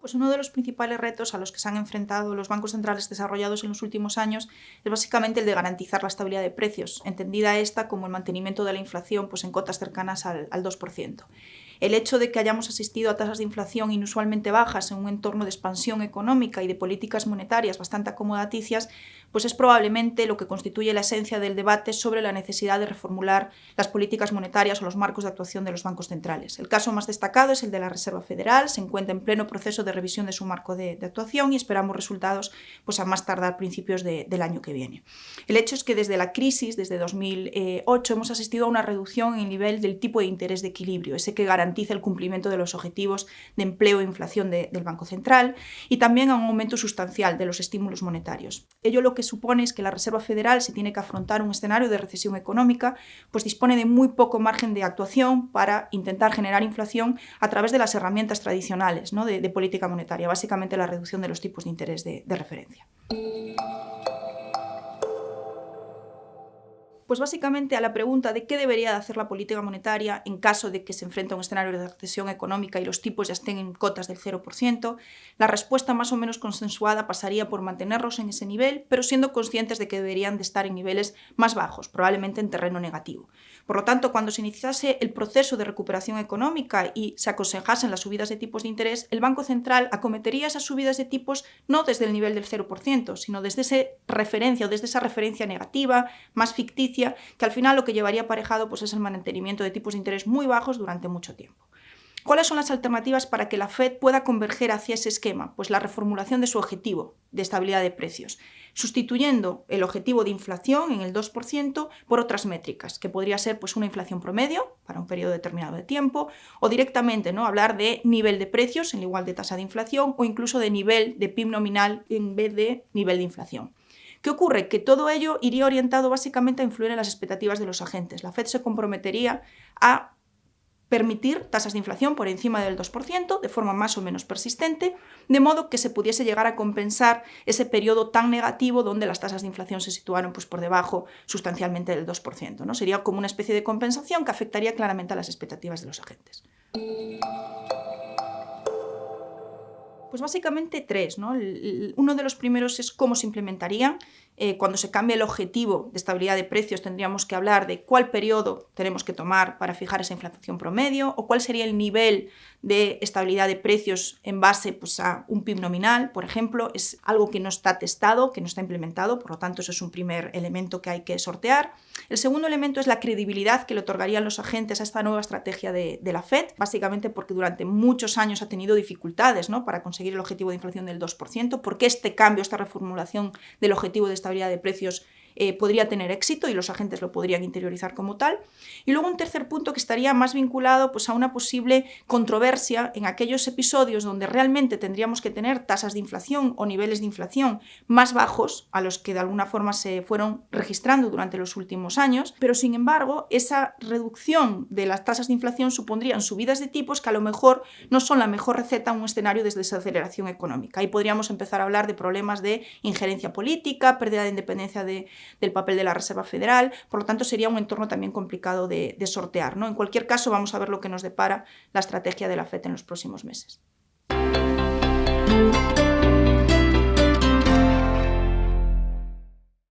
Pues uno de los principales retos a los que se han enfrentado los bancos centrales desarrollados en los últimos años es básicamente el de garantizar la estabilidad de precios, entendida esta como el mantenimiento de la inflación pues, en cotas cercanas al 2%. El hecho de que hayamos asistido a tasas de inflación inusualmente bajas en un entorno de expansión económica y de políticas monetarias bastante acomodaticias, pues es probablemente lo que constituye la esencia del debate sobre la necesidad de reformular las políticas monetarias o los marcos de actuación de los bancos centrales. El caso más destacado es el de la Reserva Federal, se encuentra en pleno proceso de revisión de su marco de actuación y esperamos resultados pues, a más tardar principios del año que viene. El hecho es que desde la crisis, desde 2008, hemos asistido a una reducción en el nivel del tipo de interés de equilibrio, ese que garantiza el cumplimiento de los objetivos de empleo e inflación del Banco Central, y también a un aumento sustancial de los estímulos monetarios. Ello lo que supone es que la Reserva Federal, si tiene que afrontar un escenario de recesión económica, pues dispone de muy poco margen de actuación para intentar generar inflación a través de las herramientas tradicionales, ¿no? de política monetaria, básicamente la reducción de los tipos de interés de referencia. Pues básicamente a la pregunta de qué debería de hacer la política monetaria en caso de que se enfrente a un escenario de recesión económica y los tipos ya estén en cotas del 0%, la respuesta más o menos consensuada pasaría por mantenerlos en ese nivel, pero siendo conscientes de que deberían de estar en niveles más bajos, probablemente en terreno negativo. Por lo tanto, cuando se iniciase el proceso de recuperación económica y se aconsejasen las subidas de tipos de interés, el Banco Central acometería esas subidas de tipos no desde el nivel del 0%, sino desde esa referencia negativa, más ficticia, que al final lo que llevaría aparejado pues, es el mantenimiento de tipos de interés muy bajos durante mucho tiempo. ¿Cuáles son las alternativas para que la Fed pueda converger hacia ese esquema? Pues la reformulación de su objetivo de estabilidad de precios, sustituyendo el objetivo de inflación en el 2% por otras métricas, que podría ser pues, una inflación promedio para un periodo determinado de tiempo, o directamente ¿no? hablar de nivel de precios en igual de tasa de inflación, o incluso de nivel de PIB nominal en vez de nivel de inflación. ¿Qué ocurre? Que todo ello iría orientado básicamente a influir en las expectativas de los agentes. La Fed se comprometería a permitir tasas de inflación por encima del 2% de forma más o menos persistente, de modo que se pudiese llegar a compensar ese periodo tan negativo donde las tasas de inflación se situaron pues, por debajo sustancialmente del 2%, ¿no? Sería como una especie de compensación que afectaría claramente a las expectativas de los agentes. Pues básicamente tres, ¿no? Uno de los primeros es cómo se implementarían. Cuando se cambie el objetivo de estabilidad de precios tendríamos que hablar de cuál periodo tenemos que tomar para fijar esa inflación promedio o cuál sería el nivel de estabilidad de precios en base pues, a un PIB nominal, por ejemplo. Es algo que no está testado, que no está implementado, por lo tanto eso es un primer elemento que hay que sortear. El segundo elemento es la credibilidad que le otorgarían los agentes a esta nueva estrategia de la Fed, básicamente porque durante muchos años ha tenido dificultades, ¿no? para conseguir el objetivo de inflación del 2%, porque este cambio, esta reformulación del objetivo de estabilidad de precios podría tener éxito y los agentes lo podrían interiorizar como tal. Y luego un tercer punto que estaría más vinculado pues, a una posible controversia en aquellos episodios donde realmente tendríamos que tener tasas de inflación o niveles de inflación más bajos a los que de alguna forma se fueron registrando durante los últimos años, pero sin embargo esa reducción de las tasas de inflación supondrían subidas de tipos que a lo mejor no son la mejor receta en un escenario de desaceleración económica. Ahí podríamos empezar a hablar de problemas de injerencia política, pérdida de independencia del papel de la Reserva Federal, por lo tanto sería un entorno también complicado de sortear, ¿no? En cualquier caso vamos a ver lo que nos depara la estrategia de la Fed en los próximos meses.